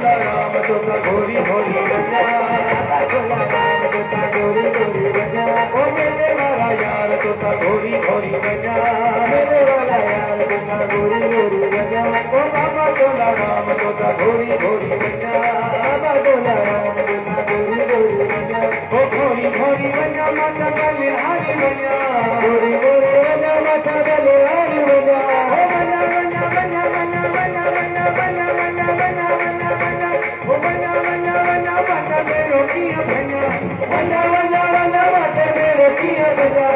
घोरी घोरी बजा घोरी घोरी बजा ओ मेरे वाला यार तोता घोरी घोरी बजा मेरे वाला यार तोता घोरी घोरी बजा ओ बाबा तोला राम तोता घोरी घोरी बजा बाबा तोला राम तोता घोरी घोरी बजा ओ घोरी घोरी बजा माता गले हरी बजा घोरी घोरी बजा माता गले हरी बजा ओ बजा बजा बजा बजा बजा बजा बजा बजा बजा बजा बजा ओ बजा बजा बजा बजा मेरो किया बजा बजा बजा बजा बजा मेरो किया बजा